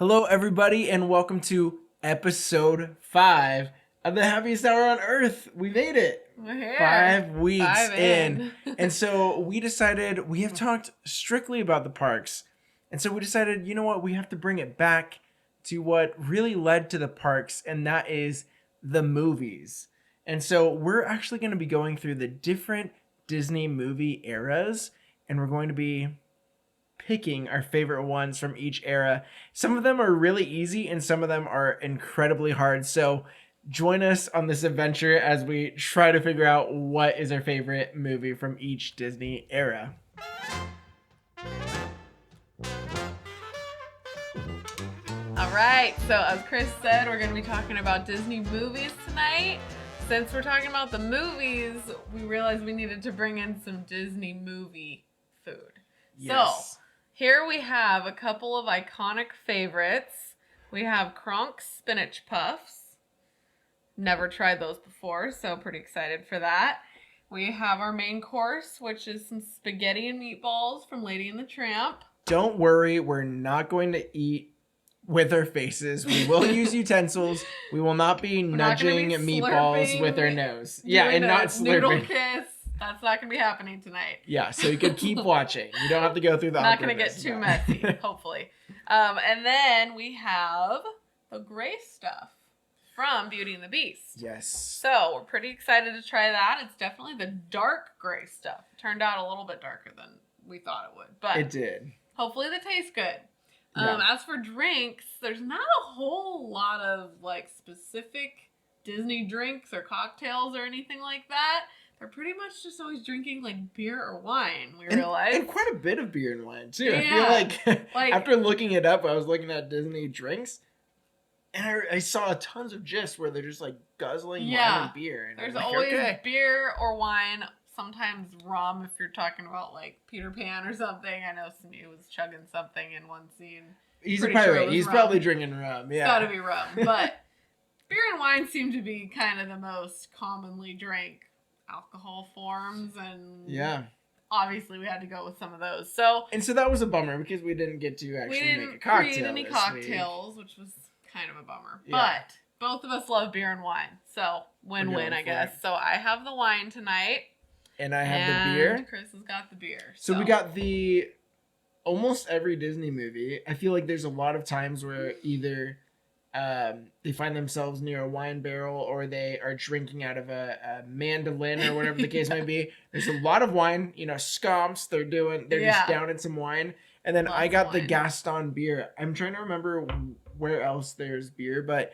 Hello, everybody, and welcome to episode 5 of the happiest hour on earth. We made it. We're here. 5 weeks 5 in. And so we decided we have talked strictly about the parks. And so we decided, you know what, we have to bring it back to what really led to the parks, and that is the movies. And so we're actually going to be going through the different Disney movie eras, and we're going to be picking our favorite ones from each era. Some of them are really easy and some of them are incredibly hard. So join us on this adventure as we try to figure out what is our favorite movie from each Disney era. All right, so as Chris said, we're going to be talking about Disney movies tonight. Since we're talking about the movies, we realized we needed to bring in some Disney movie food. Yes. So here we have a couple of iconic favorites. We have Kronk's Spinach Puffs. Never tried those before, so pretty excited for that. We have our main course, which is some spaghetti and meatballs from Lady and the Tramp. Don't worry, we're not going to eat with our faces. We will use utensils. We will not be nudging meatballs with our nose. Yeah, and not slurping. Noodle kiss. That's not going to be happening tonight. Yeah, so you can keep watching. You don't have to go through the Not going to get too messy, hopefully. And then we have the gray stuff from Beauty and the Beast. Yes. So we're pretty excited to try that. It's definitely the dark gray stuff. It turned out a little bit darker than we thought it would. But it did. Hopefully they taste good. Yeah. As for drinks, there's not a whole lot of specific Disney drinks or cocktails or anything like that. They're pretty much just always drinking beer or wine, we realize. And quite a bit of beer and wine, too. Yeah. I feel like after looking it up, I was looking at Disney drinks, and I saw tons of GIFs where they're just guzzling wine and beer. And there's always beer or wine, sometimes rum if you're talking about Peter Pan or something. I know he was chugging something in one scene. He's a pirate. He's probably drinking rum. Yeah. It's gotta be rum. But beer and wine seem to be kind of the most commonly drank alcohol forms, and obviously we had to go with some of those. So that was a bummer because we didn't get to actually make a cocktail. We didn't create any cocktails, which was kind of a bummer. Yeah. But both of us love beer and wine, so win-win, I guess. So I have the wine tonight, and I have the beer. Chris has got the beer. So we got almost every Disney movie. I feel like there's a lot of times where either they find themselves near a wine barrel or they are drinking out of a mandolin or whatever the case may be. There's a lot of wine, scomps. They're just down in some wine. And then I got the Gaston beer. I'm trying to remember where else there's beer, but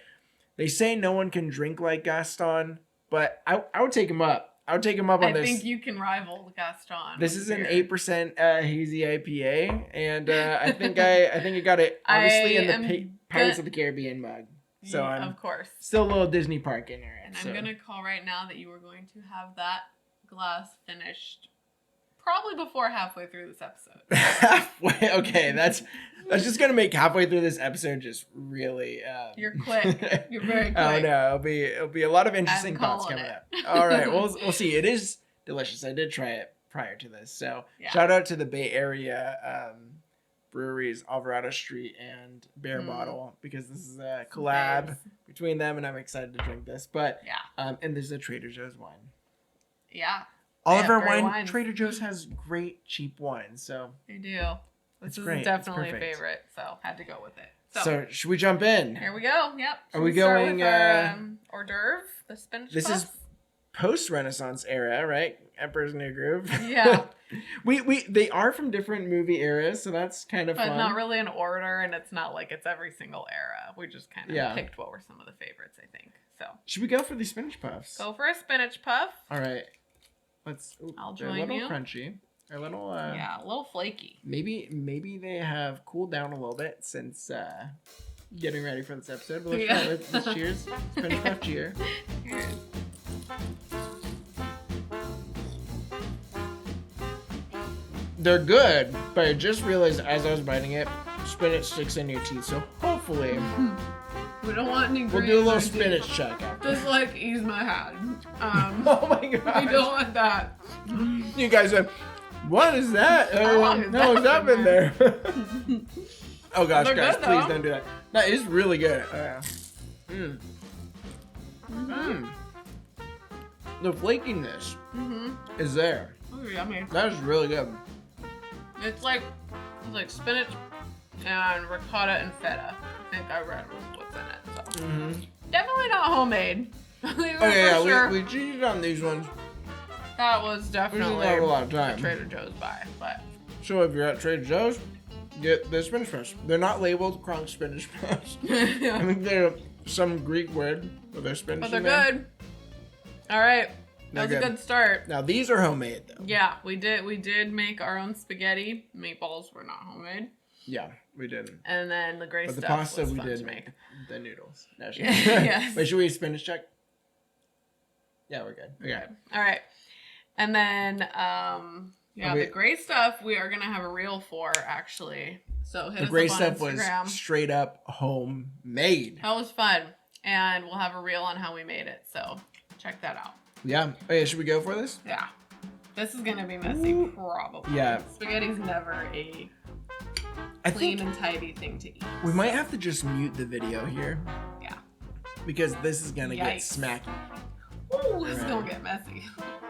they say no one can drink like Gaston, but I would take him up. I would take him up on this. I think you can rival Gaston. This is an 8% hazy IPA, and I think I got it obviously in the Pirates of the Caribbean mug. So I'm of course still a little Disney park in there. And I'm gonna call right now that you were going to have that glass finished probably before halfway through this episode. Halfway? Okay, that's just gonna make halfway through this episode just really. You're quick. You're very quick. Oh no, it'll be a lot of interesting thoughts coming up. All right, we'll see. It is delicious. I did try it prior to this, so shout out to the Bay Area breweries, Alvarado Street and Bear Bottle, because this is a collab between them, and I'm excited to drink this. But and there's a Trader Joe's wine. Yeah. All of our wine, Trader Joe's has great cheap wine, so they do. This is great. Definitely a favorite, so had to go with it. So should we jump in? Here we go. Yep. Are we going? Our, hors d'oeuvre, the spinach. This is post-Renaissance era, right? Emperor's New Groove. Yeah. They are from different movie eras, so that's kind of fun. But not really in order, and it's not like it's every single era. We just kind of picked what were some of the favorites, I think. So should we go for these spinach puffs? Go for a spinach puff. All right. I'll join you. A little you. Crunchy. A little. A little flaky. Maybe they have cooled down a little bit since getting ready for this episode. But let's cheers. Spinach puff cheer. Cheers. They're good, but I just realized as I was biting it, spinach sticks in your teeth. So hopefully, we don't want any. We'll do a little spinach check after. Just ease my hand. Oh my god. We don't want that. You guys said, "What is that? How long has that been there?" Oh gosh, They're guys, good, please though. don't do that. That is really good. The flakiness is there. Oh, yummy. That is really good. It's like spinach and ricotta and feta. I think I read was what's in it. So definitely not homemade. We cheated on these ones. That was We definitely didn't have a lot of a time. Trader Joe's buy, but So if you're at Trader Joe's, get the spinach puffs. They're not labeled Kronk spinach puffs. I think they're some Greek word with their spinach. but they're in there. good. All right, They're that was a good. good start. Now these are homemade though. Yeah, we did make our own spaghetti. Meatballs were not homemade, Yeah, we didn't. and then the gray But the stuff pasta was we fun did to make. The noodles. No, she- Yes. Wait, should we spinach check? Yeah, we're good. Okay. Good. All right, and then Okay. the gray stuff we are gonna have a reel for actually. So hit The us gray up on stuff was Instagram. straight up homemade. That was fun, and we'll have a reel on how we made it. So check that out. Yeah. Okay, should we go for this? Yeah, this is gonna be messy, Ooh. probably. Yeah. Spaghetti's never a I clean think and tidy thing to eat. we might have to just mute the video here. Yeah. Because this is gonna get Yikes. smacky. Ooh, this is Right. gonna get messy.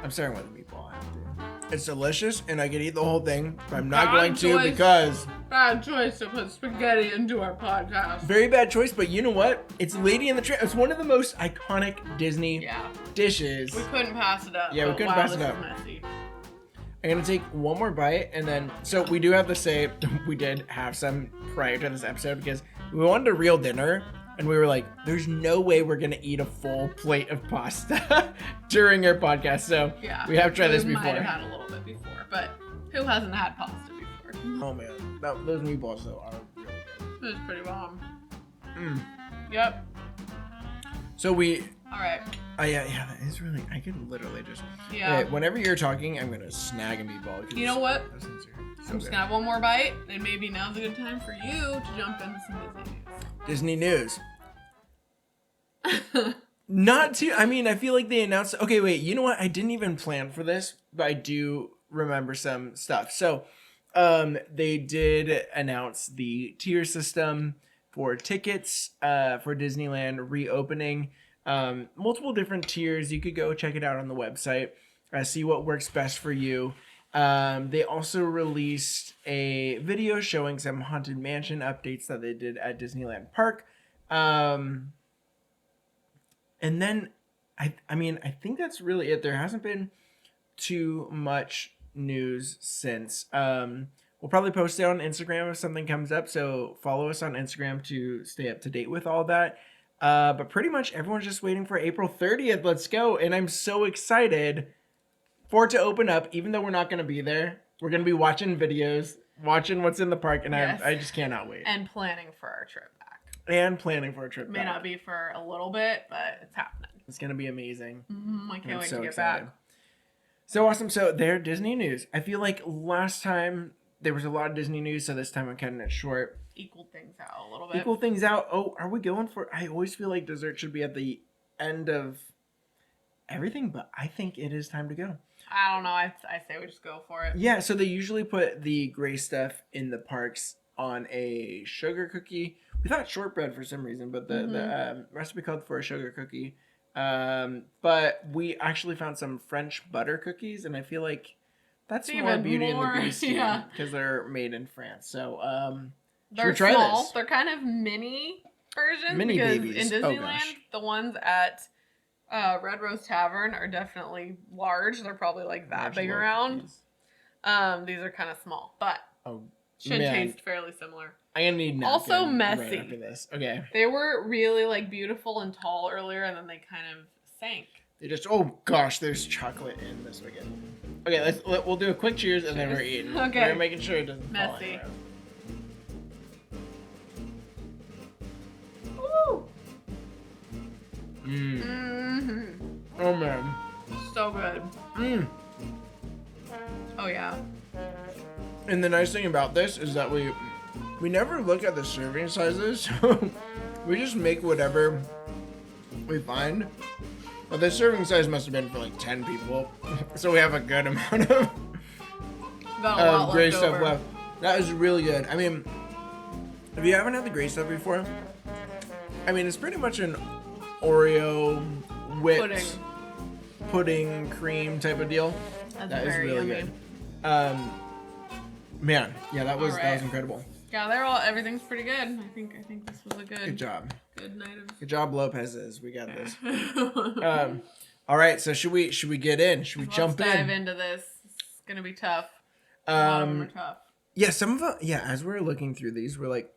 I'm starting with a meatball. I have to. It's delicious, and I could eat the whole thing, but I'm not Bad going to choice. because Bad choice to put spaghetti into our podcast. very bad choice. But you know what? It's Lady and the Tramp. It's one of the most iconic Disney Yeah, dishes. we couldn't pass it up. Yeah, we but couldn't wow, pass it this up. is messy. I'm gonna take one more bite, and then so we do have to say we did have some prior to this episode because we wanted a real dinner, and we were like, "There's no way we're gonna eat a full plate of pasta during our podcast." So Yeah, we have tried this We before. might have had a little bit before, but who hasn't had pasta before? Oh man, those meatballs though are really good. It was pretty bomb. Mm. Yep. So we, All right. yeah, that is really. I could literally just. Yeah. Okay, whenever you're talking, I'm gonna snag a meatball. 'cause You know what? those things are so I'm just good. gonna have one more bite, and maybe now's a good time for you to jump into some Disney Disney news. news. Not too. I mean, I feel like they announced. Okay, wait. You know what? I didn't even plan for this, but I do remember some stuff. So, they did announce the tier system for tickets for Disneyland reopening. Multiple different tiers. You could go check it out on the website. See what works best for you. They also released a video showing some Haunted Mansion updates that they did at Disneyland Park. And then, I mean, I think that's really it. There hasn't been too much news since. We'll probably post it on Instagram if something comes up. So follow us on Instagram to stay up to date with all that. But pretty much everyone's just waiting for April 30th. Let's go. And I'm so excited for it to open up, even though we're not going to be there. We're going to be watching videos, watching what's in the park. And Yes. I just cannot wait. And planning for our trip back. And planning for a trip May back. not be for a little bit, but it's happening. It's going to be amazing. I can't I'm wait so to get excited. back. So awesome. So there, Disney news. I feel like last time there was a lot of Disney news, so this time I'm cutting it short. Equal things out a little bit. Equal things out. Oh, are we going for? I always feel like dessert should be at the end of everything, but I think it is time to go. I don't know. I say we just go for it. Yeah. So they usually put the gray stuff in the parks on a sugar cookie. We thought shortbread for some reason, but the recipe called for a sugar cookie. But we actually found some French butter cookies, and I feel like that's It's more even Beauty more, and the Beast yeah. because they're made in France. So should They're we try small. this? They're kind of mini versions. Mini because babies. In Oh, Disneyland, gosh. the ones at Red Rose Tavern are definitely large. They're probably like that Large big little around. cookies. These are kind of small, but Oh, should man. taste fairly similar. I'm gonna need napkin Also right messy. after this. Okay. They were really like beautiful and tall earlier, and then they kind of sank. They just gosh, there's chocolate in this again. Okay, we'll do a quick cheers and then we're Cheers. eating. Okay. We're making sure it doesn't fall Messy. anywhere. Woo! Mm. Mm-hmm. Oh man. So good. Mm. Oh yeah. And the nice thing about this is that we never look at the serving sizes, so we just make whatever we find. But the serving size must have been for like 10 people, so we have a good amount of Got a lot gray left stuff over. left. That is really good. I mean, If you haven't had the gray stuff before, I mean, it's pretty much an Oreo whipped pudding cream type of deal. That's That is very really yummy. good. Man, yeah, that was Alright. incredible. Yeah, everything's pretty good. I think this was a Good job. good night of. Good job, Lopez's. We got this. All right, so should we get in? Should we jump Let's dive in? into this. It's gonna be tough. A lot of them are tough. Yeah, some of them. Yeah, as we're looking through these, we're like,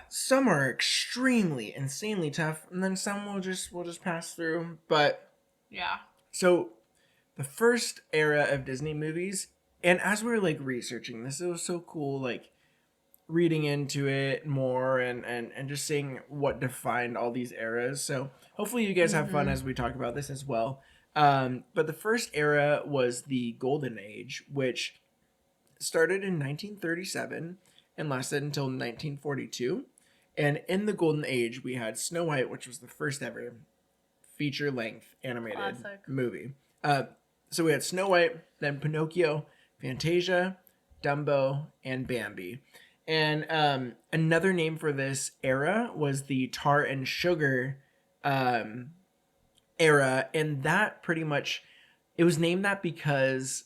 some are extremely, insanely tough, and then some we'll just pass through. But Yeah. so, the first era of Disney movies, and as we were like researching this, it was so cool, like reading into it more and just seeing what defined all these eras. So hopefully you guys have fun as we talk about this as well. But the first era was the Golden Age, which started in 1937 and lasted until 1942. And in the Golden Age, we had Snow White, which was the first ever feature-length animated Classic. movie. So we had Snow White, then Pinocchio, Fantasia, Dumbo, and Bambi. And another name for this era was the Tar and Sugar era, and that pretty much, it was named that because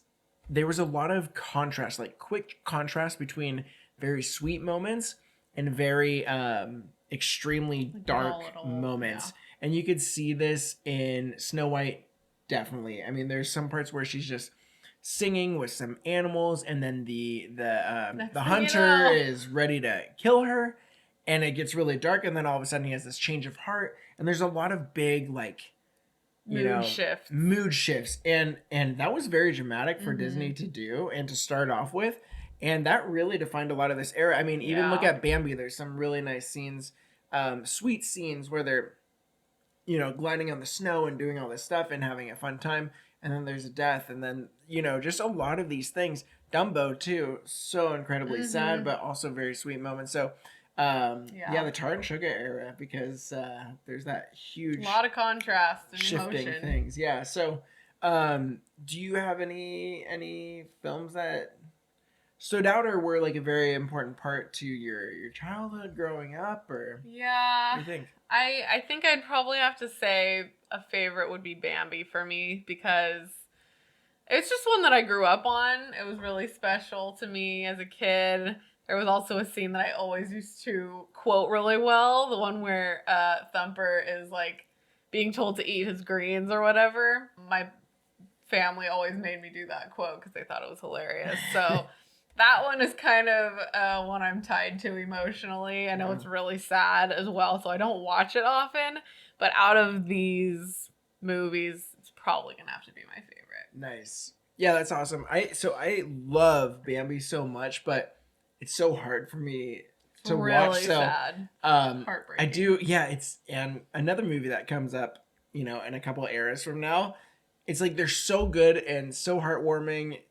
there was a lot of contrast, like quick contrast between very sweet moments and very extremely dark volatile, moments. yeah. And you could see this in Snow White, definitely. I mean, there's some parts where she's just singing with some animals, and then the hunter is ready to kill her, and it gets really dark, and then all of a sudden he has this change of heart, and there's a lot of big like mood shifts, and that was very dramatic for Disney to do and to start off with, and that really defined a lot of this era. I mean, even look at Bambi. There's some really nice scenes, sweet scenes where they're gliding on the snow and doing all this stuff and having a fun time, and then there's a death, and then just a lot of these things. Dumbo too, so incredibly sad, but also very sweet moments. So the Tar and Sugar era, because there's that huge lot of contrast and shifting emotion. things. Yeah. So do you have any films that stood out or were like a very important part to your childhood growing up, or Yeah. what do you think? I think I'd probably have to say a favorite would be Bambi for me, because it's just one that I grew up on. It was really special to me as a kid. There was also a scene that I always used to quote really well, the one where Thumper is like being told to eat his greens or whatever. My family always made me do that quote because they thought it was hilarious. So that one is kind of one I'm tied to emotionally. I know it's really sad as well, so I don't watch it often. But out of these movies, it's probably going to have to be my favorite. Nice. Yeah, that's awesome. I love Bambi so much, but it's so hard for me to really watch. So sad. Heartbreaking. I do. Yeah, and another movie that comes up, in a couple of eras from now. It's like they're so good and so heartwarming,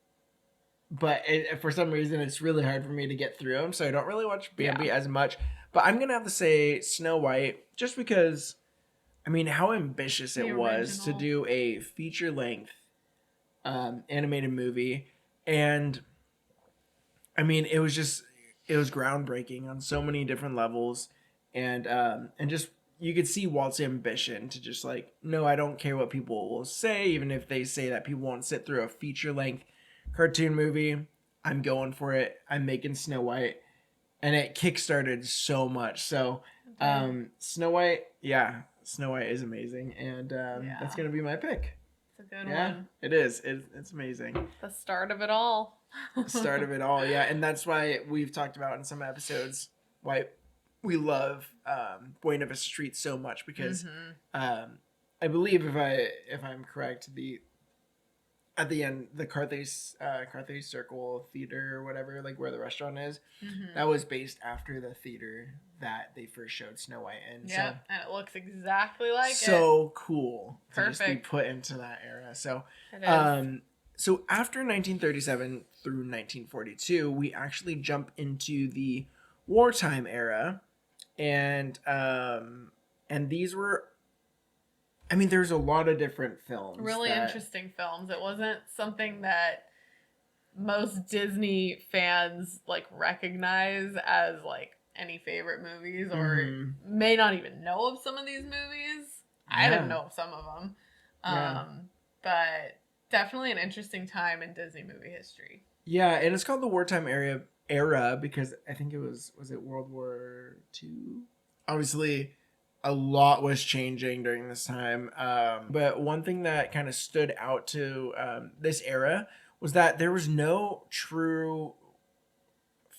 but for some reason it's really hard for me to get through them. So I don't really watch Bambi as much. But I'm gonna have to say Snow White, just because, I mean, how ambitious it was to do a feature length animated movie, and I mean, it was groundbreaking on so many different levels, and just you could see Walt's ambition to just like, no, I don't care what people will say, even if they say that people won't sit through a feature length cartoon movie. I'm going for it. I'm making Snow White, and it kickstarted so much. So, Snow White is amazing, and that's gonna be my pick. It's a good one. It is. It's amazing. The start of it all. Start of it all, yeah, and that's why we've talked about in some episodes why we love Buena Vista Street so much, because I believe if I'm correct, at the end, the Carthay Circle Theater or whatever, like where the restaurant is, that was based after the theater that they first showed Snow White in. Yeah, and it looks exactly like it. So cool to just be Perfect. put into that era. So It is. so after 1937 through 1942, we actually jump into the wartime era, and these were, I mean, there's a lot of different films. Really interesting films. It wasn't something that most Disney fans like recognize as like any favorite movies, or Mhm. may not even know of some of these movies. I Yeah. didn't know of some of them. Yeah. But definitely an interesting time in Disney movie history. Yeah, and it's called the wartime era because I think it was it World War II? Obviously, a lot was changing during this time. But one thing that kind of stood out to this era was that there was no true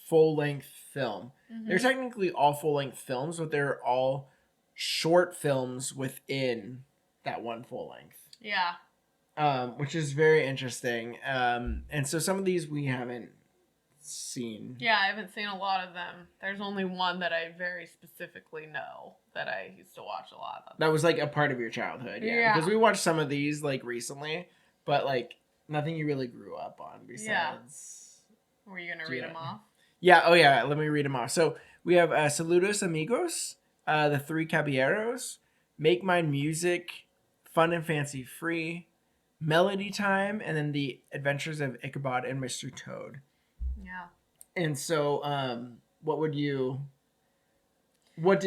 full length film. They're technically all full length films, but they're all short films within that one full length. Yeah. Which is very interesting. And so some of these we haven't seen. Yeah, I haven't seen a lot of them. There's only one that I very specifically know that I used to watch a lot of. That was like a part of your childhood, yeah. Because we watched some of these like recently, but like nothing you really grew up on besides. Were you gonna read them off? Yeah. Oh yeah. Let me read them off. So we have Saludos Amigos, The Three Caballeros, Make Mine Music, Fun and Fancy Free, Melody Time, and then The Adventures of Ichabod and Mr. Toad. Yeah. And so, what did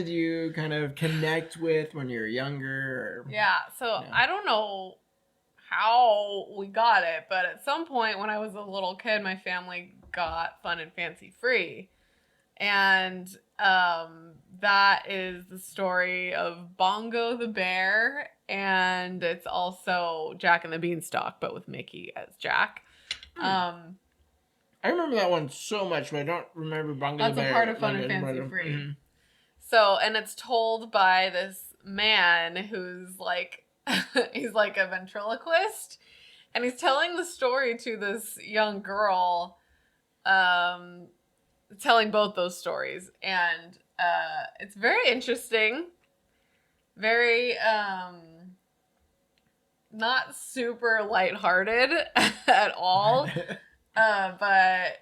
you kind of connect with when you were younger? Yeah, so I don't know how we got it, but at some point when I was a little kid, my family got Fun and Fancy Free. And that is the story of Bongo the Bear, and it's also Jack and the Beanstalk, but with Mickey as Jack. I remember that one so much, but I don't remember Bongo the Bear. That's a part of Fun and Fancy Free. Mm-hmm. So, and it's told by this man who's like, he's like a ventriloquist, and he's telling the story to this young girl, telling both those stories, and it's very interesting, very not super lighthearted at all, but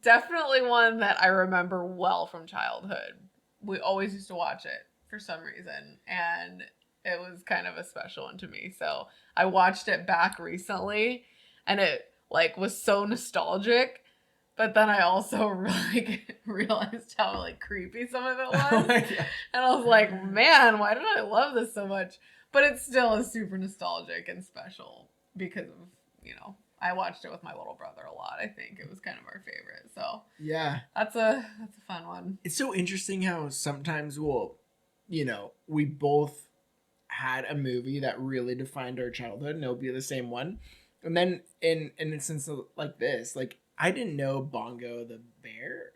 definitely one that I remember well from childhood. We always used to watch it for some reason, and it was kind of a special one to me. So I watched it back recently, and it like was so nostalgic. But then I also realized how like creepy some of it was, Oh my and I was like, man, why did I love this so much? But it still is super nostalgic and special because of, you know, I watched it with my little brother a lot. I think it was kind of our favorite. So yeah, that's a fun one. It's so interesting how sometimes we both had a movie that really defined our childhood, and it'll be the same one. And then in an instance like this, like I didn't know Bongo the Bear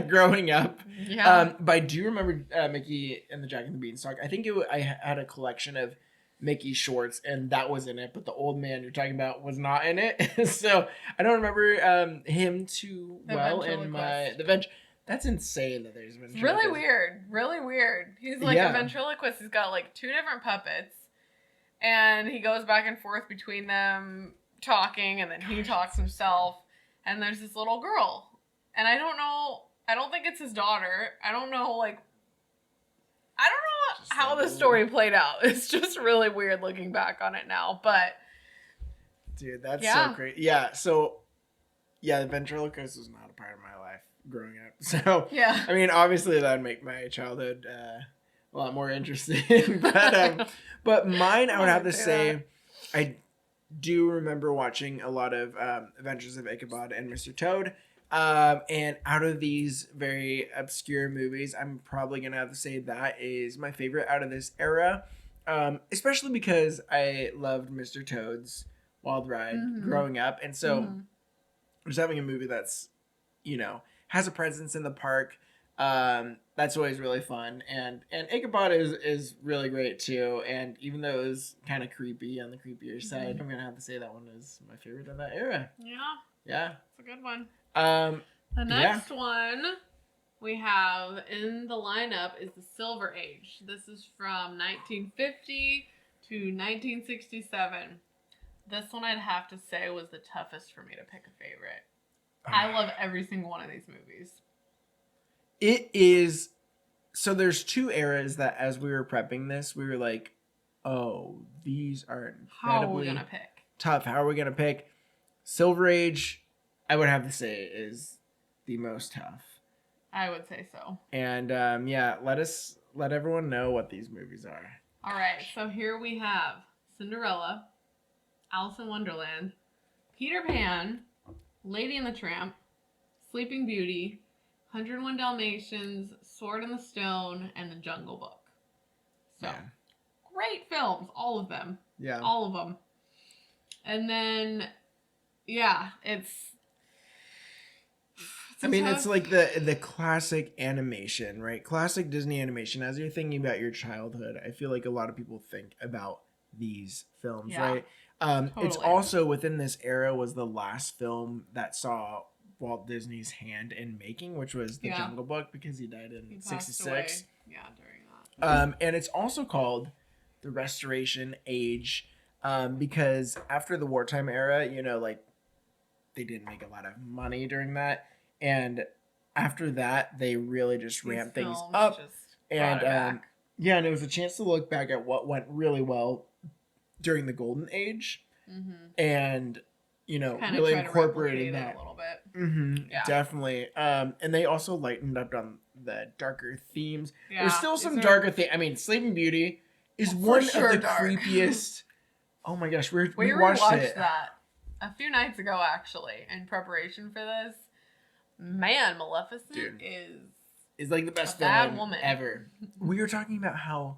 growing up. Yeah. But I do remember Mickey and the Jack and the Beanstalk. I think I had a collection of Mickey shorts, and that was in it, but the old man you're talking about was not in it. So I don't remember him too well in the bench. That's insane that there's ventriloquist. Really weird. He's like a ventriloquist. He's got like two different puppets, and he goes back and forth between them talking, and then he talks himself. And there's this little girl, and I don't know. I don't think it's his daughter. I don't know how the story played out. It's just really weird looking back on it now. But dude, that's so great. Yeah. So the ventriloquist was not a part of my life growing up. So yeah, I mean, obviously that would make my childhood a lot more interesting. But mine, I would have to say, I do remember watching a lot of Adventures of Ichabod and Mr. Toad. And out of these very obscure movies, I'm probably going to have to say that is my favorite out of this era. Especially because I loved Mr. Toad's Wild Ride growing up. And so just having a movie that's, has a presence in the park, that's always really fun. And Ichabod is really great too. And even though it was kind of creepy on the creepier side, I'm gonna have to say that one is my favorite of that era. Yeah, it's a good one. The next one we have in the lineup is the Silver Age. This is from 1950 to 1967. This one I'd have to say was the toughest for me to pick a favorite. I love every single one of these movies. It is. So there's two eras that as we were prepping this, we were like, oh, these are incredibly How are we gonna pick? Tough. How are we going to pick? Silver Age I would have to say is the most tough. I would say so. And yeah, let everyone know what these movies are. All right, so here we have Cinderella, Alice in Wonderland, Peter Pan, Lady and the Tramp, Sleeping Beauty, 101 Dalmatians, Sword in the Stone, and The Jungle Book. So, Yeah. great films, all of them. Yeah. All of them. And then, yeah, it's I mean, it's like the classic animation, right? Classic Disney animation. As you're thinking about your childhood, I feel like a lot of people think about these films, Yeah, right? It's totally. also within this era was the last film that saw Walt Disney's hand in making, which was The Yeah. Jungle Book, because he died in He passed '66. away, yeah, during that. And it's also called the Restoration Age, because after the wartime era, you know, like they didn't make a lot of money during that, and after that, they really just These ramped things films up. just And brought it back. yeah, and it was a chance to look back at what went really well during the Golden Age, and you know, Kind of really try to incorporated replicate that it a little bit. Yeah. Definitely. And they also lightened up on the darker themes. Yeah, There's still some these are- darker themes. I mean, Sleeping Beauty is For one sure of the dark. creepiest. Oh my gosh, we We watched rewatched it. that a few nights ago, actually, in preparation for this. Man, Maleficent Dude. is It's like the best a bad film woman. ever. We were talking about how,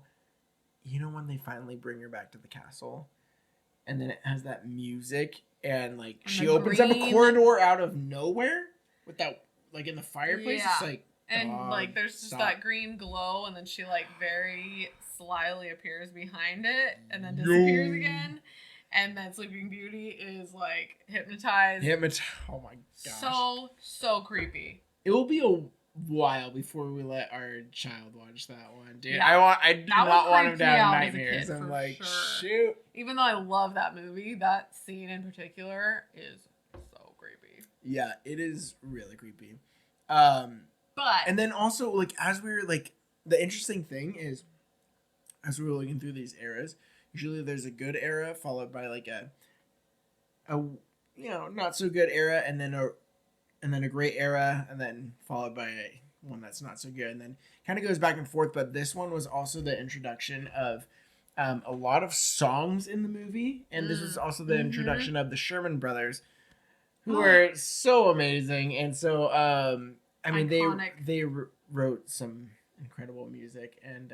you know, when they finally bring her back to the castle, and then it has that music, and like And she the opens up a green- corridor out of nowhere with that, like in the fireplace. Yeah. It's like, and dog, like there's just stop. that green glow, and then she like very slyly appears behind it, and then Yo. disappears again. And then Sleeping Beauty is like hypnotized. Oh my gosh. So creepy. It will be a while before we let our child watch that one, dude. Yeah. I do That one not want him creeped to me have out as a nightmares. kid, I'm for like, sure. shoot. Even though I love that movie, that scene in particular is so creepy. Yeah, it is really creepy. But And then also, like, as we were like, the interesting thing is, as we were looking through these eras, usually there's a good era followed by like a you know, not so good era, and then a great era, and then followed by one that's not so good, and then kind of goes back and forth. But this one was also the introduction of a lot of songs in the movie, and this was also the introduction of the Sherman Brothers, who are so amazing. And so I mean, Iconic. they wrote some incredible music, and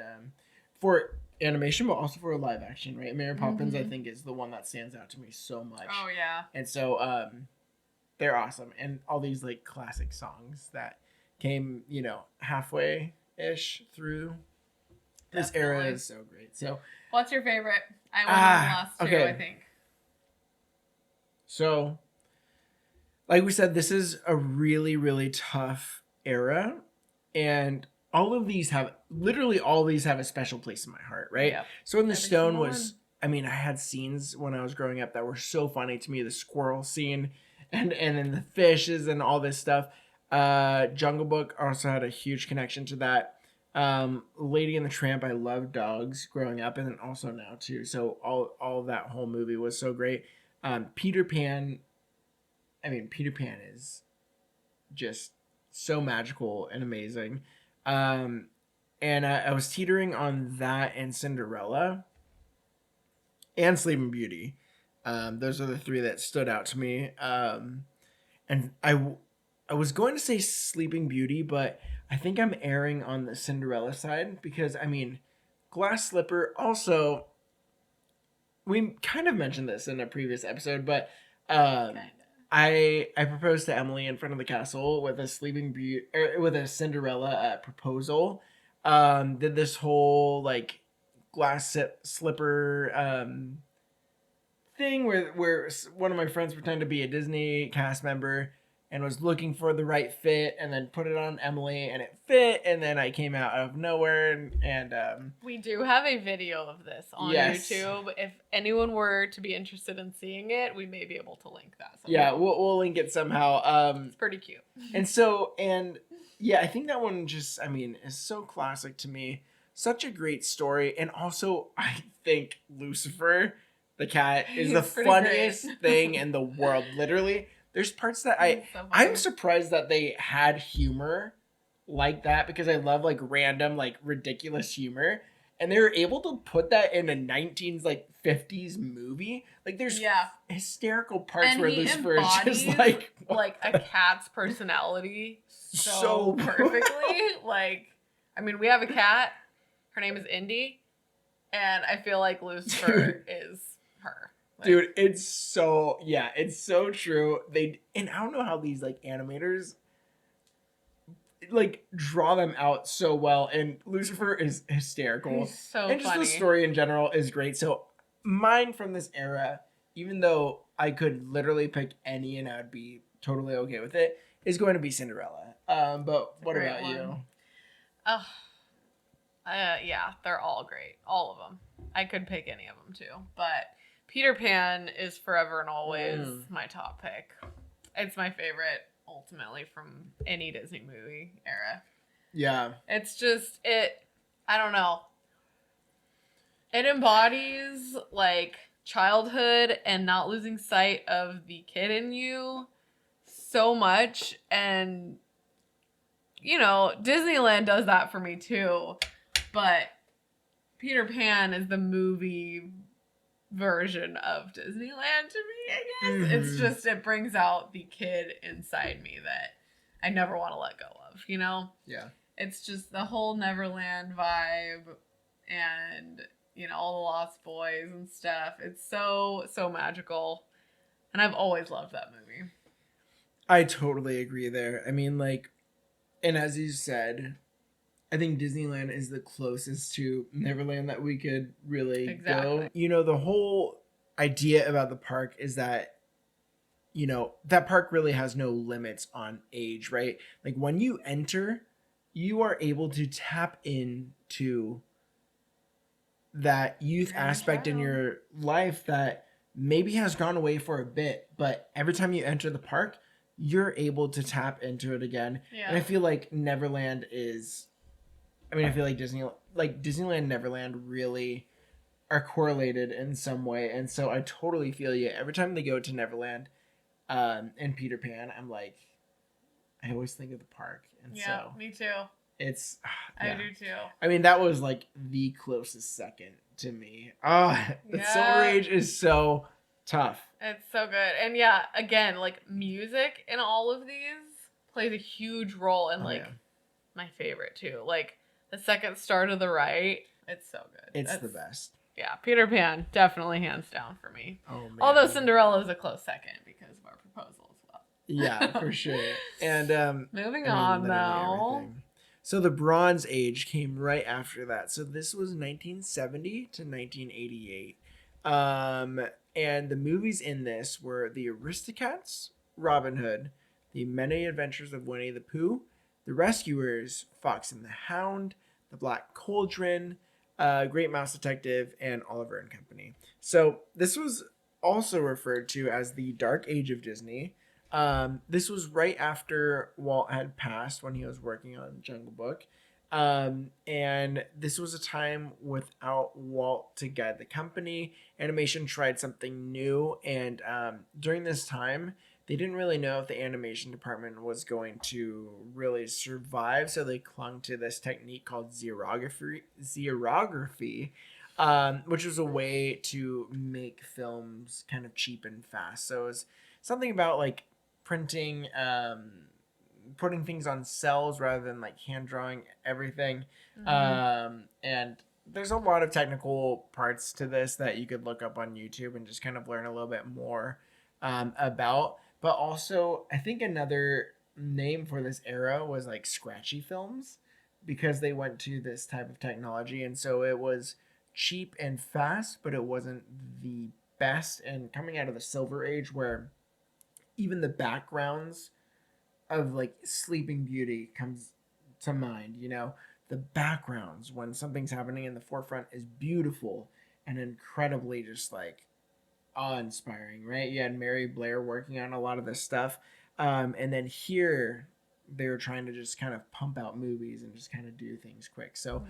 for animation, but also for live action, right? Mary Poppins, I think, is the one that stands out to me so much. oh yeah. And so they're awesome, and all these like classic songs that came, you know, halfway ish through this era Definitely. is so great. So What's your favorite? I went on the last two, okay. I think. So, like we said, this is a really, really tough era, and literally all of these have a special place in my heart, right? Yep. So, in the Every Stone single was, I mean, I had scenes when I was growing up that were so funny to me. The squirrel scene, and then the fishes and all this stuff. Jungle Book also had a huge connection to that. Lady and the Tramp, I loved dogs growing up, and then also now too. So all of that whole movie was so great. Peter Pan, I mean, Peter Pan is just so magical and amazing. And I was teetering on that and Cinderella and Sleeping Beauty. Those are the three that stood out to me. And I was going to say Sleeping Beauty, but I think I'm erring on the Cinderella side because, I mean, Glass Slipper also, we kind of mentioned this in a previous episode, but I proposed to Emily in front of the castle with a Sleeping Beauty, with a Cinderella proposal. Did this whole like glass slipper thing where one of my friends pretended to be a Disney cast member and was looking for the right fit, and then put it on Emily, and it fit, and then I came out of nowhere, and We do have a video of this on Yes. YouTube. If anyone were to be interested in seeing it, we may be able to link that. yeah, somehow. we'll link it somehow. It's pretty cute. And so, and yeah, I think that one just, I mean, is so classic to me. Such a great story. And also, I think Lucifer, the cat, is the He's pretty funniest great. thing in the world. Literally, There's parts that It's so funny. I'm surprised that they had humor like that, because I love like random like ridiculous humor, and they were able to put that in a 19s like 50s movie. Like there's Yeah. hysterical parts And where he Lucifer is just embodies, like a cat's personality so So- perfectly. Like, I mean, we have a cat. Her name is Indy, and I feel like Lucifer is her. Like, dude, it's so true. And I don't know how these like animators like draw them out so well, and Lucifer is hysterical. he's so And just funny. the story in general is great. So mine from this era, even though I could literally pick any and I'd be totally okay with it, is going to be Cinderella. But what great about you? one. Oh, yeah, they're all great. All of them. I could pick any of them too. But Peter Pan is forever and always my top pick. It's my favorite, ultimately, from any Disney movie era. Yeah. It's just, I don't know. It embodies, like, childhood and not losing sight of the kid in you so much. And, you know, Disneyland does that for me too. But Peter Pan is the movie version of Disneyland to me, I guess. It's just, it brings out the kid inside me that I never want to let go of, you know? Yeah. It's just the whole Neverland vibe and, you know, all the Lost Boys and stuff. It's so, so magical. And I've always loved that movie. I totally agree there. I mean, like, and as you said, I think Disneyland is the closest to Neverland that we could really go. You know, the whole idea about the park is that, you know, that park really has no limits on age, right? Like when you enter, you are able to tap into that youth aspect in your life that maybe has gone away for a bit, but every time you enter the park, you're able to tap into it again. Yeah. And I feel like Neverland is, I mean, I feel like Disneyland and Neverland really are correlated in some way. And so I totally feel you. Every time they go to Neverland and Peter Pan, I'm like, I always think of the park. And Yeah, so me too. it's, I do too. I mean, that was like the closest second to me. The Silver Age is so tough. It's so good. And yeah, again, like music in all of these plays a huge role in my favorite too. Like the second Star to the Right, it's so good. It's the best. Yeah, Peter Pan, definitely hands down for me. Oh man. Although Cinderella is a close second because of our proposal as well. Yeah, for sure. And moving on though. Everything. So the Bronze Age came right after that. So this was 1970 to 1988. And the movies in this were The Aristocats, Robin Hood, The Many Adventures of Winnie the Pooh, The Rescuers, Fox and the Hound, The Black Cauldron, Great Mouse Detective, and Oliver and Company. So this was also referred to as the Dark Age of Disney. This was right after Walt had passed when he was working on Jungle Book. And this was a time without Walt to guide the company. Animation tried something new, and during this time, they didn't really know if the animation department was going to really survive, so they clung to this technique called xerography, which was a way to make films kind of cheap and fast. So it was something about like printing, putting things on cells rather than like hand drawing everything. And there's a lot of technical parts to this that you could look up on YouTube and just kind of learn a little bit more about. But also, I think another name for this era was like scratchy films, because they went to this type of technology, and so it was cheap and fast, but it wasn't the best. And coming out of the Silver Age, where even the backgrounds of like Sleeping Beauty comes to mind, you know, the backgrounds when something's happening in the forefront is beautiful and incredibly just like awe-inspiring, right? You had Mary Blair working on a lot of this stuff, and then here they were trying to just kind of pump out movies and just kind of do things quick. So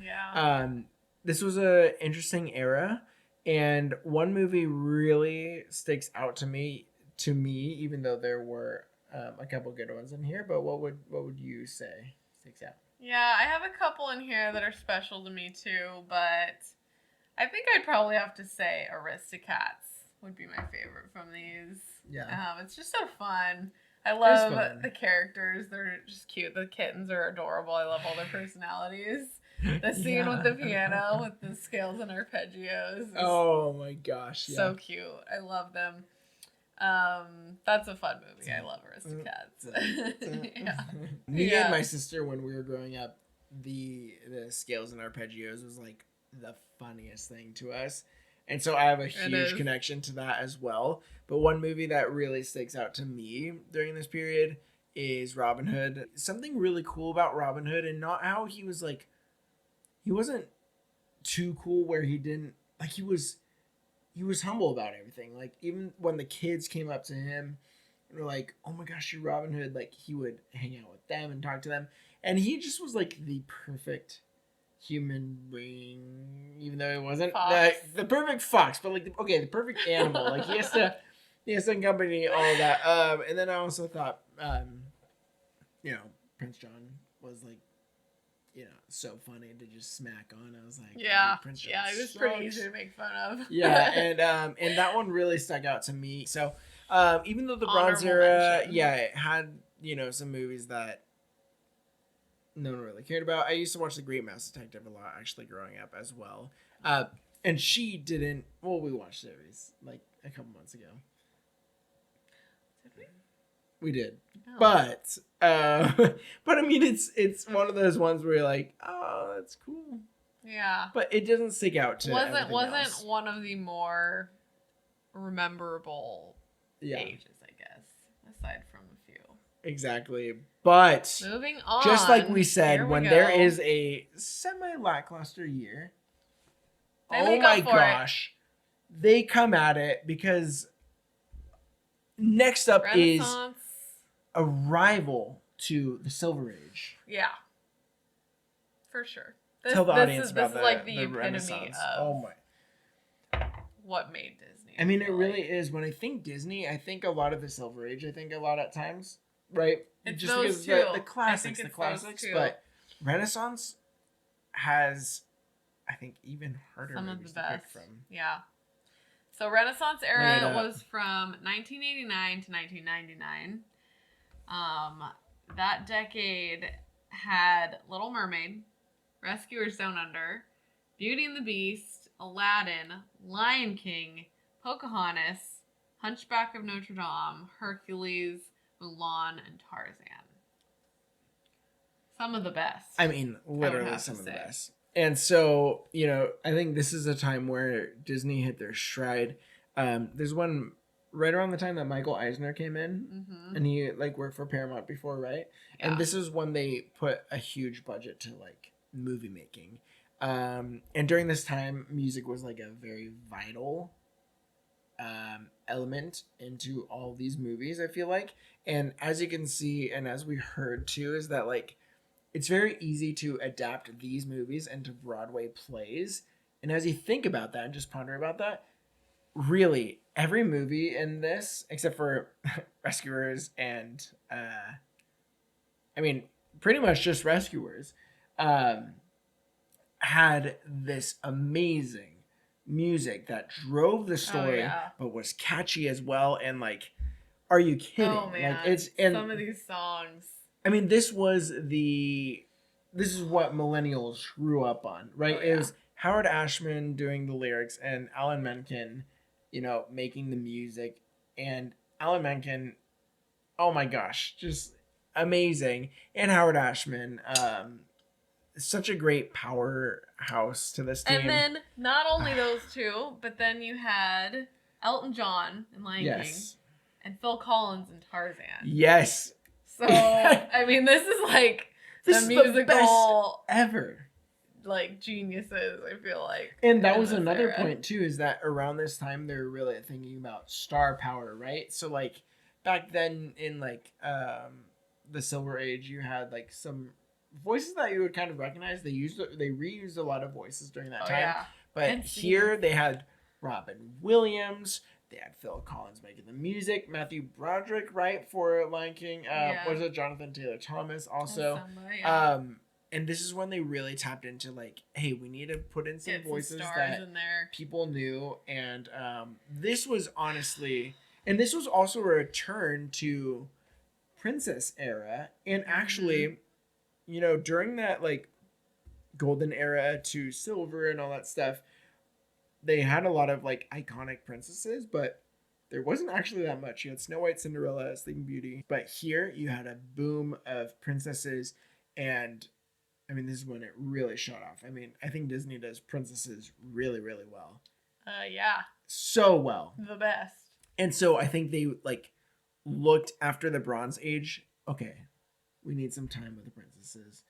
this was a interesting era, and one movie really sticks out to me to me, even though there were a couple good ones in here. But what would you say sticks out? Yeah, I have a couple in here that are special to me too, but I think I'd probably have to say Aristocats would be my favorite from these. Yeah. It's just so fun. I love fun. the characters. They're just cute. The kittens are adorable. I love all their personalities. The scene with the piano with the scales and arpeggios. Is Oh my gosh. Yeah. so cute. I love them. That's a fun movie. I love Aristocats. Yeah. Me Yeah. and my sister, when we were growing up, the scales and arpeggios was like the funniest thing to us. And so I have a huge connection to that as well. But one movie that really sticks out to me during this period is Robin Hood. Something really cool about Robin Hood, and not how he was like, he wasn't too cool where he didn't, like he was humble about everything. Like even when the kids came up to him and were like, "Oh my gosh, you're Robin Hood," like he would hang out with them and talk to them. And he just was like the perfect human being, even though it wasn't the perfect fox, but like the perfect animal. Like he has to accompany all that. And then I also thought Prince John was like, so funny to just smack on. I was like, Prince John it was pretty easy to make fun of. Yeah, and that one really stuck out to me. So even though the Bronze Honorable era, mention. it had some movies that no one really cared about. I used to watch The Great Mouse Detective a lot, actually, growing up as well. And she didn't. Well, we watched it like a couple months ago. Did we? We did, Oh. but I mean, it's one of those ones where you're like, oh, that's cool. Yeah. But it doesn't stick out to Wasn't else. one of the more memorable ages, I guess, aside from a few. Exactly. But moving on, just like we said, when there go. is a semi-lackluster year, They oh make my up for gosh, they come at it because next up is Renaissance. a rival to the Silver Age. Yeah. For sure. Tell the audience about this is like the epitome Renaissance. of Oh my. what made Disney. I mean, it feel really like. is. When I think Disney, I think a lot of the Silver Age. I think a lot at times, right? It's just those because two. the classics, I think it's those two. but Renaissance has, I think, even harder Some of movies the to pick best. from. Yeah. So Renaissance Lay era it up. was from 1989 to 1999. That decade had Little Mermaid, Rescuers Down Under, Beauty and the Beast, Aladdin, Lion King, Pocahontas, Hunchback of Notre Dame, Hercules, Mulan, and Tarzan. Some of the best. I mean, literally have some to of the say. best. And so, I think this is a time where Disney hit their stride. There's one right around the time that Michael Eisner came in, Mm-hmm. and he worked for Paramount before, right? Yeah. And this is when they put a huge budget to movie making. And during this time, music was a very vital element into all these movies, I feel like. And as you can see, and as we heard too, is that it's very easy to adapt these movies into Broadway plays. And as you think about that and just ponder about that, really every movie in this, except for Rescuers and pretty much just Rescuers, had this amazing music that drove the story, but was catchy as well. And are you kidding? Oh man, some of these songs. I mean, this is what millennials grew up on, right? Oh, yeah. It was Howard Ashman doing the lyrics and Alan Menken, making the music. And Alan Menken, oh my gosh, just amazing. And Howard Ashman, such a great powerhouse to this team. And then not only those two, but then you had Elton John in Lion King and Phil Collins in Tarzan. Yes. So I mean, this is this the musical the best ever. Geniuses, I feel like. And that was another era. point too, is that around this time they were really thinking about star power, right? So back then in the Silver Age, you had some voices that you would kind of recognize. They reused a lot of voices during that time. Yeah. But And here they had Robin Williams, They had Phil Collins making the music, Matthew Broderick, right, for Lion King. Was it Jonathan Taylor Thomas also? And this is when they really tapped into like, hey, we need to put in some voices that in there. people knew, and this was honestly, and this was also a return to princess era, and actually, you know, during that like golden era to silver and all that stuff, they had a lot of like iconic princesses, but there wasn't actually that much. You had Snow White, Cinderella, Sleeping Beauty, but here you had a boom of princesses, and I mean, this is when it really shot off. I mean, I think Disney does princesses really, really well. Yeah. So well. The best. And so I think they like looked after the Bronze Age. Okay, we need some time with the princesses.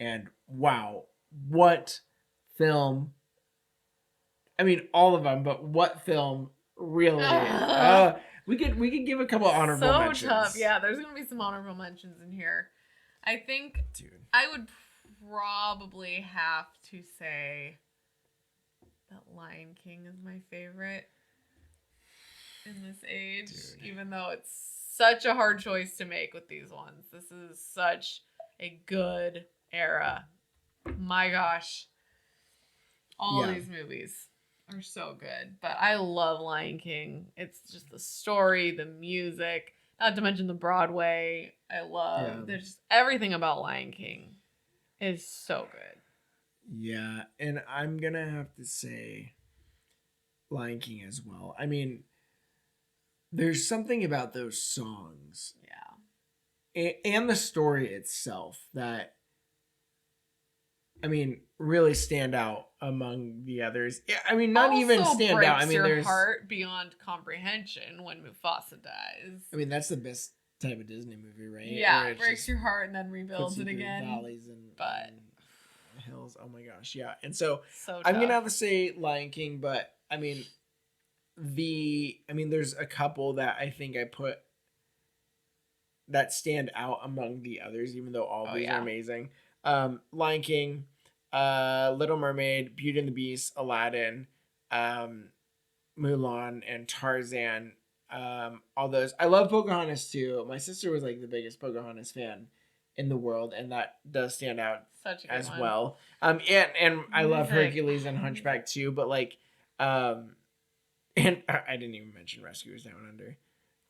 And wow, what film? I mean, all of them, but what film really? We could give a couple honorable mentions. So tough. Yeah, there's gonna be some honorable mentions in here. I think, dude, I would probably have to say that Lion King is my favorite in this age, dude. Even though it's such a hard choice to make with these ones. This is such a good era. My gosh. All these movies are so good. But I love Lion King. It's just the story, the music, not to mention the Broadway. I love there's just everything about Lion King is so good. Yeah, and I'm gonna have to say Lion King as well. I mean, there's something about those songs, and the story itself that, I mean, really stand out among the others. I mean, not also even stand out. I mean, there's heart beyond comprehension when Mufasa dies. I mean, that's the best type of Disney movie, right? Yeah, it breaks your heart and then rebuilds it again. Valleys and hills. Oh my gosh, yeah. And so tough. I'm gonna have to say Lion King, but I mean, there's a couple that I think I put that stand out among the others, even though all these are amazing. Lion King, Little Mermaid, Beauty and the Beast, Aladdin, Mulan, and Tarzan. All those. I love Pocahontas too. My sister was like the biggest Pocahontas fan in the world, and that does stand out as well. And I love Hercules and Hunchback too, but like, and I didn't even mention Rescuers Down Under.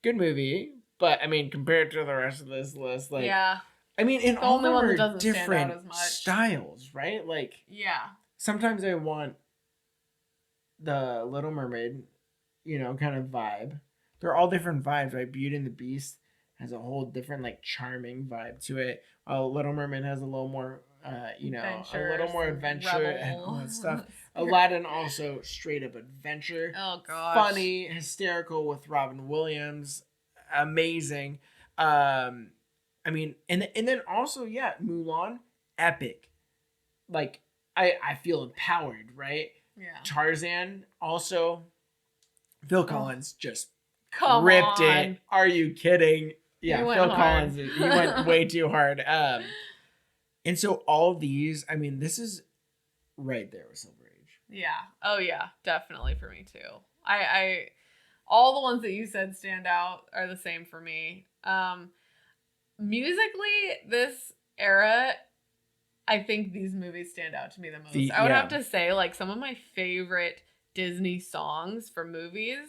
Good movie, but I mean, compared to the rest of this list, like, I mean, in all the one are different styles, right? Like, sometimes I want the Little Mermaid, you know, kind of vibe. They're all different vibes, right? Beauty and the Beast has a whole different, like, charming vibe to it. Little Mermaid has a little more, you know, a little more adventure and all that stuff. Aladdin also straight up adventure. Oh gosh. Funny, hysterical with Robin Williams. Amazing. I mean, and then also, Mulan, epic. Like, I feel empowered, right? Yeah. Tarzan, also, Phil Collins just Come ripped on. it. Are you kidding? Yeah, Phil hard. Collins, he went way too hard. And so all of these, I mean, this is right there with Silver Age. Yeah. Oh yeah, definitely for me too. I all the ones that you said stand out are the same for me. Musically, this era, I think these movies stand out to me the most. I would have to say, like, some of my favorite Disney songs for movies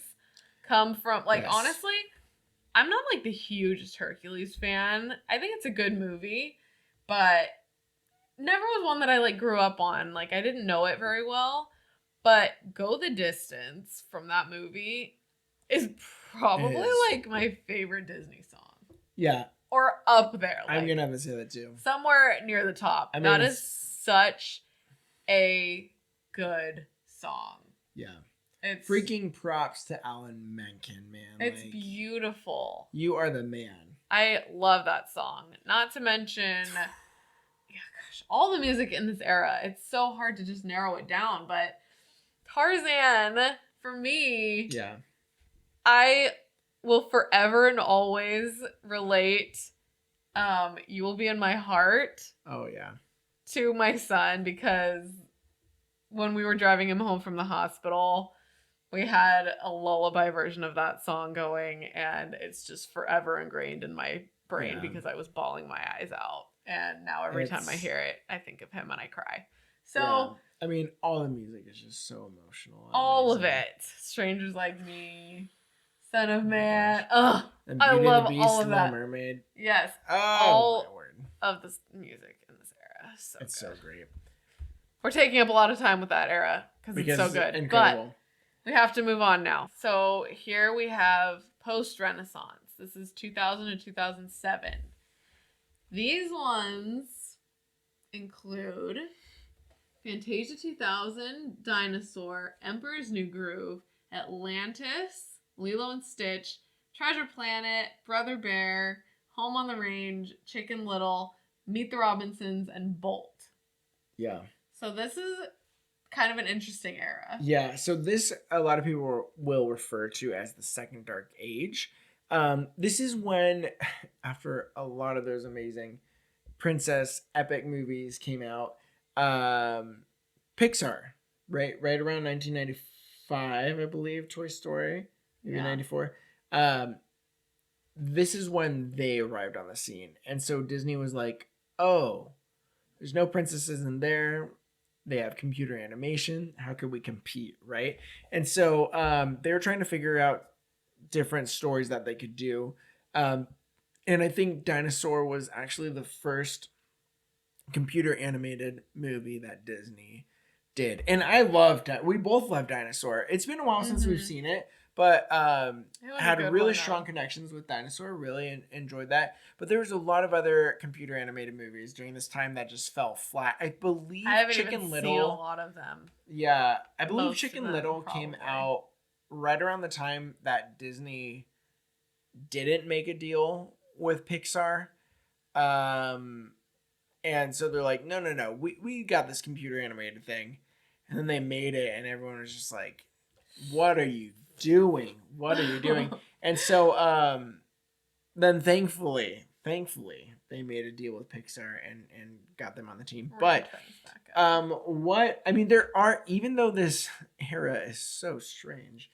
come from, like, honestly, I'm not like the hugest Hercules fan. I think it's a good movie, but never was one that I like grew up on. Like, I didn't know it very well, but Go the Distance from that movie is probably like my favorite Disney song. Yeah. Or up there. Like, I'm gonna have to say that too. Somewhere near the top. I mean, that is such a good song. Yeah. It's freaking props to Alan Menken, man. It's like, beautiful. You are the man. I love that song. Not to mention, all the music in this era. It's so hard to just narrow it down, but Tarzan, for me, I will forever and always relate You Will Be in My Heart. Oh, yeah. To my son, because when we were driving him home from the hospital, we had a lullaby version of that song going, and it's just forever ingrained in my brain Yeah. because I was bawling my eyes out. And now every time I It's- hear it, I think of him and I cry. So Yeah. I mean, all the music is just so emotional. and all of amazing. it. Strangers Like Me, Son of Oh my Man. gosh. Ugh. And I Beauty love and the Beast, all of Little that. Mermaid. Yes. Oh all my word. of this music in this era. So It's good. so great. We're taking up a lot of time with that era because it's so good. Incredible. But we have to move on now. So here we have post-Renaissance. This is 2000 to 2007. These ones include Fantasia 2000, Dinosaur, Emperor's New Groove, Atlantis, Lilo and Stitch, Treasure Planet, Brother Bear, Home on the Range, Chicken Little, Meet the Robinsons, and Bolt. Yeah. So this is kind of an interesting era. Yeah. So this, a lot of people will refer to as the Second Dark Age. This is when, after a lot of those amazing princess epic movies came out, Pixar, right around 1995, I believe, Toy Story, maybe Yeah. 94. This is when they arrived on the scene, and so Disney was like, "Oh, there's no princesses in there. They have computer animation. How could we compete, right?" And so they were trying to figure out different stories that they could do. And I think Dinosaur was actually the first computer animated movie that Disney did. And I loved it. We both love Dinosaur. It's been a while since we've Mhm. seen it, but It was a had good really one, strong though. connections with Dinosaur. Really enjoyed that. But there was a lot of other computer animated movies during this time that just fell flat. I believe I haven't Chicken even Little. seen a lot of them. Yeah, I believe Most of Chicken them, Little came probably. out right around the time that Disney didn't make a deal with Pixar. And so they're like, no, we got this computer animated thing. And then they made it, and everyone was just like, what are you doing? What are you doing? And so then thankfully, they made a deal with Pixar and got them on the team. But what I mean, there are, even though this era is so strange,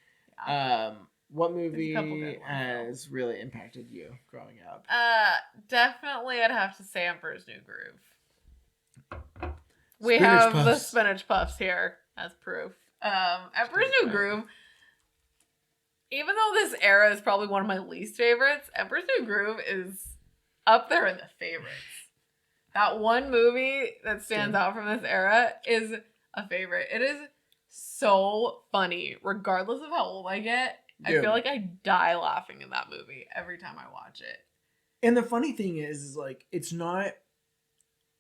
what There's a couple good movie ones, has really impacted you growing up? Definitely I'd have to say Emperor's New Groove. We Spinach have the Puffs. spinach puffs here as proof. Emperor's New Spinach Groove, even though this era is probably one of my least favorites, Emperor's New Groove is up there in the favorites. That one movie that stands out from this era is a favorite. It is so funny, regardless of how old I get. I Dude. feel like I die laughing in that movie every time I watch it. And the funny thing is like, it's not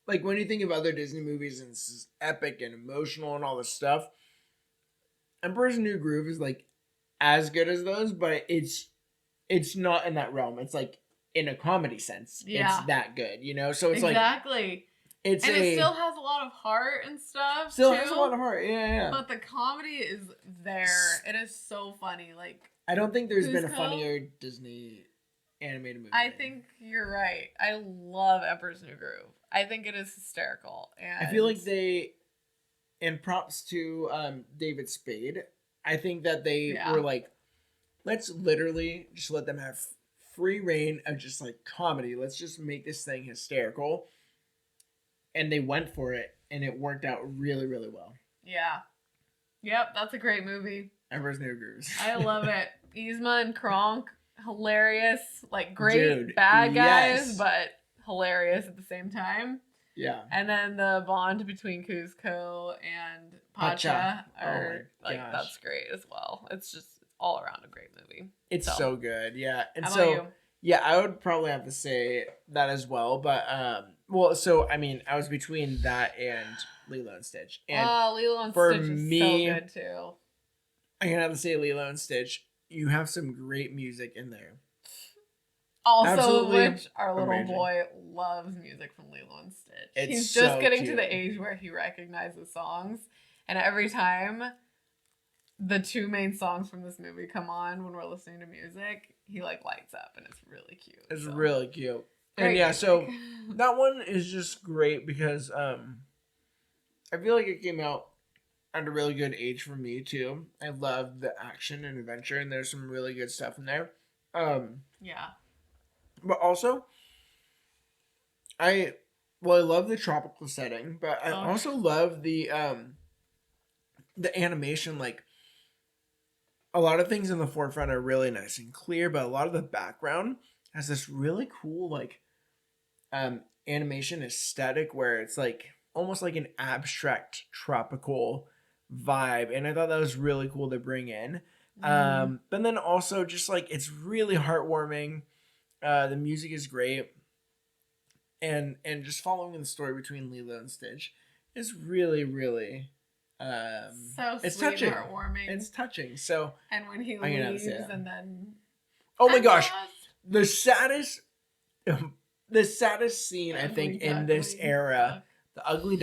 like when you think of other Disney movies and it's just epic and emotional and all this stuff. Emperor's New Groove is like as good as those, but it's not in that realm. It's like in a comedy sense, Yeah. it's that good, you know. So it's Exactly. like it's and a it still has a lot of heart and stuff. still too, has a lot of heart. Yeah. But the comedy is there. It is so funny. Like, I don't think there's been a Cusco? funnier Disney animated movie. I think you're right. I love Emperor's New Groove. I think it is hysterical. And I feel like they, and props to David Spade. I think that they Yeah. were like, let's literally just let them have free reign of just like comedy. Let's just make this thing hysterical. And they went for it, and it worked out really, really well. Yeah. Yep, that's a great movie. Emperor's New Grooves. I love it. Yzma and Kronk, hilarious. Like, great Dude, bad guys, yes. but hilarious at the same time. Yeah. And then the bond between Cusco and Pacha Pacha. are Oh my like, gosh. that's great as well. It's just all around a great movie. It's so good. Yeah. And How so about you? yeah, I would probably have to say that as well. But well, so I mean, I was between that and Lilo and Stitch. And Lilo and for Stitch is me- so good too. I'm gonna have to say Lilo and Stitch. You have some great music in there. Also, Absolutely which our little amazing. boy loves music from Lilo and Stitch. It's He's so just getting to cute. the age where he recognizes songs, and every time the two main songs from this movie come on when we're listening to music, he like lights up, and it's really cute. It's So, really cute. great And yeah, so music. that one is just great because I feel like it came out at a really good age for me too. I love the action and adventure, and there's some really good stuff in there. Yeah. But also, I I love the tropical setting, but I Oh, also love the animation. Like a lot of things in the forefront are really nice and clear, but a lot of the background has this really cool like animation aesthetic where it's like almost like an abstract tropical vibe, and I thought that was really cool to bring in. But then also just like it's really heartwarming. The music is great, and just following the story between Lilo and Stitch is really so it's sweet touching. and heartwarming. It's touching. So and when he I'm gonna have to leaves, say that. and then Oh my I'm gosh, lost. the saddest the saddest scene I Ugly think in this duckling era, book. the ugly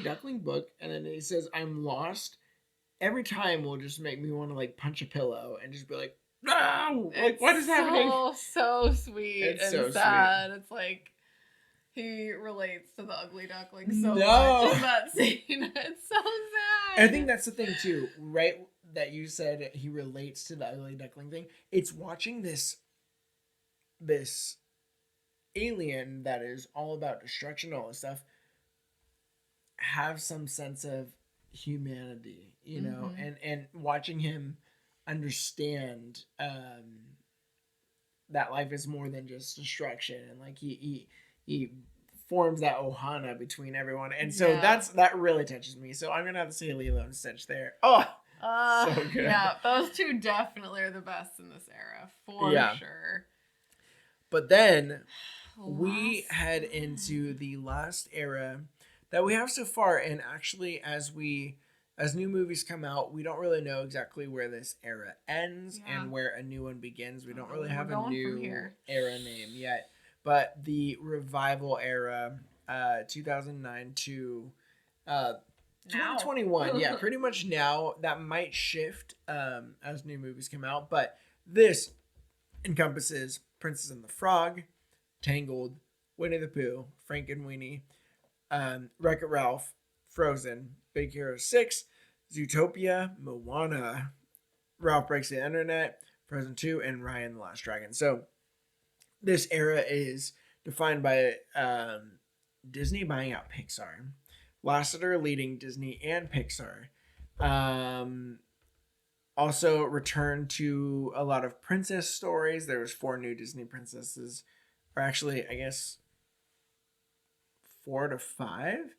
duckling book, and then he says I'm lost. Every time will just make me want to like punch a pillow and just be like, no, like what is happening? So sweet It's and so sweet. sad. It's like he relates to the ugly duckling so No. much in that scene. It's so sad. I think that's the thing too, right? That you said he relates to the ugly duckling thing. It's watching this alien that is all about destruction, all this stuff, have some sense of humanity, you know, and watching him understand that life is more than just destruction, and like he forms that ohana between everyone, and so that really touches me. So I'm gonna have to say Lilo and Stitch there. Oh, so good. Yeah, those two definitely are the best in this era for sure. But then we head into the last era that we have so far, and actually as new movies come out, we don't really know exactly where this era ends and where a new one begins. We don't really have a new era name yet, but the revival era, 2009 to 2021, yeah, pretty much now. That might shift as new movies come out, but this encompasses Princess and the Frog, Tangled, Winnie the Pooh, Frankenweenie, Wreck-It Ralph, Frozen, Big Hero 6, Zootopia, Moana, Ralph Breaks the Internet, Frozen 2, and Ryan the Last Dragon. So this era is defined by Disney buying out Pixar, Lasseter leading Disney and Pixar. Also returned to a lot of princess stories. There was 4 new Disney princesses, or actually, I guess 4 to 5.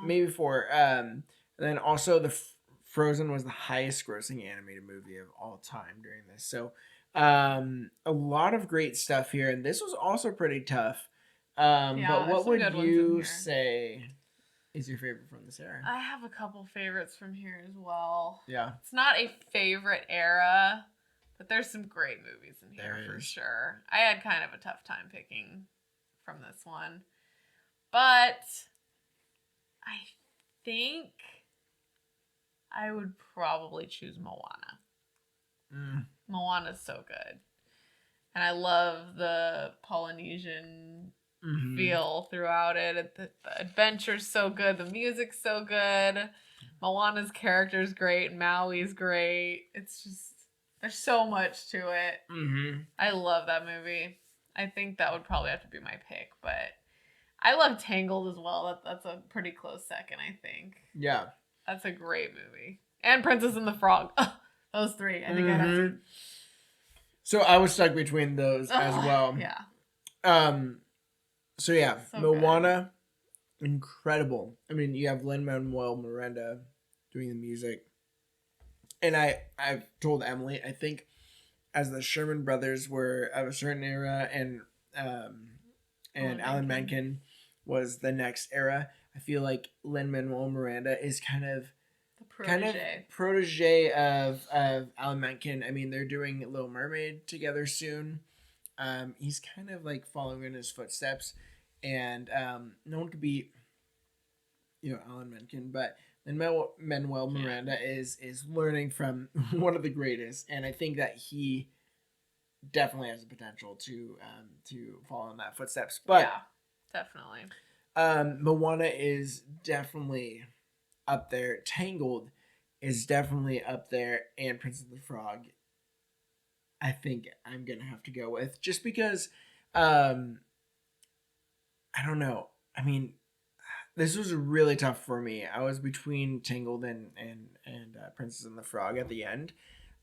Maybe 4. And then also the Frozen was the highest grossing animated movie of all time during this. So a lot of great stuff here, and this was also pretty tough. But what would you say is your favorite from this era? I have a couple favorites from here as well. Yeah. It's not a favorite era, but there's some great movies in here for sure. I had kind of a tough time picking from this one. But I think I would probably choose Moana. Moana's so good. And I love the Polynesian feel throughout it. The adventure's so good. The music's so good. Moana's character's great. Maui's great. It's just, there's so much to it. I love that movie. I think that would probably have to be my pick, but I love Tangled as well. That's a pretty close second, I think. Yeah. That's a great movie. And Princess and the Frog. Those 3. I think I'd have to. So I was stuck between those as well. Yeah. So yeah, So Moana, incredible. I mean, you have Lin-Manuel Miranda doing the music. And I've told Emily, I think as the Sherman Brothers were of a certain era and Alan Menken was the next era, I feel like Lin-Manuel Miranda is kind of protege of Alan Menken. I mean, they're doing Little Mermaid together soon. He's kind of like following in his footsteps, and no one could beat, Alan Menken, but Lin-Manuel Miranda is learning from one of the greatest, and I think that he definitely has the potential to follow in that footsteps. But yeah, definitely. Moana is definitely up there. Tangled is definitely up there, and Princess and the Frog, I think I'm gonna have to go with, just because I don't know. I mean, this was really tough for me. I was between Tangled and Princess and the Frog at the end.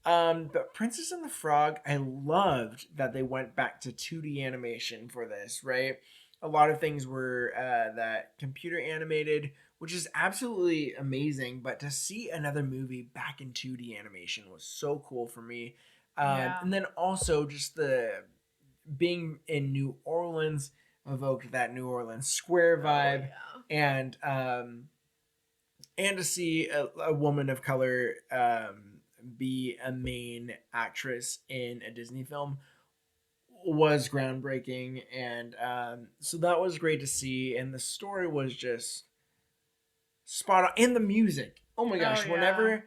But Princess and the Frog, I loved that they went back to 2D animation for this, right? A lot of things were that computer animated, which is absolutely amazing. But to see another movie back in 2D animation was so cool for me. Yeah. And then also just the being in New Orleans evoked that New Orleans Square vibe, Oh, and to see a woman of color be a main actress in a Disney film was groundbreaking, and so that was great to see, and the story was just spot on, and the music. Oh my gosh! yeah.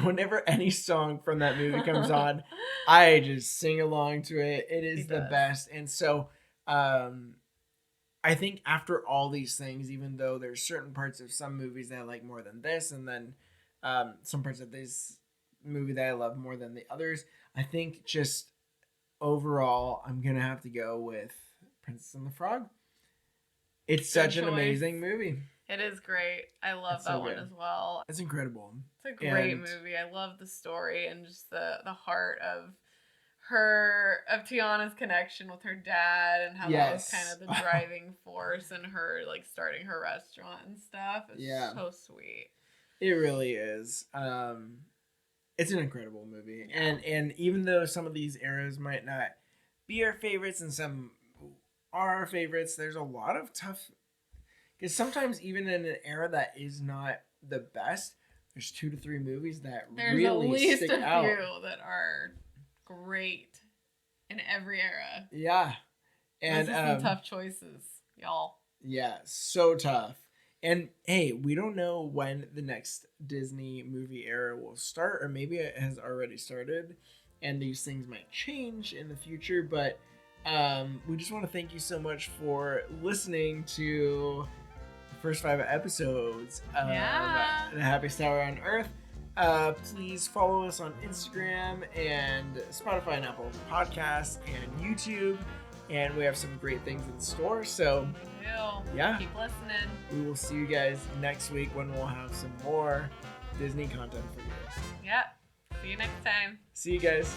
Whenever any song from that movie comes on, I just sing along to it. It is the best, and so I think after all these things, even though there's certain parts of some movies that I like more than this, and then some parts of this movie that I love more than the others, I think just overall, I'm gonna have to go with Princess and the Frog. It's such an amazing movie. It is great. I love It's that so one good. as well. It's incredible. It's a great And- movie. I love the story and just the heart of Tiana's connection with her dad, and how that was Yes. kind of the driving force in her like starting her restaurant and stuff. It's Yeah. so sweet. It really is. It's an incredible movie, and even though some of these eras might not be our favorites and some are our favorites, there's a lot of tough. Because sometimes even in an era that is not the best, there's 2 to 3 movies that There's really at least stick a out. few that are great in every era. Yeah, and Those are some tough choices, y'all. yeah, so tough. And hey, we don't know when the next Disney movie era will start, or maybe it has already started, and these things might change in the future. But we just want to thank you so much for listening to the first 5 episodes of The Happiest Hour on Earth. Please follow us on Instagram and Spotify and Apple Podcasts and YouTube. And we have some great things in store. So yeah, Keep listening. we will see you guys next week when we'll have some more Disney content for you. Yep. See you next time. See you guys.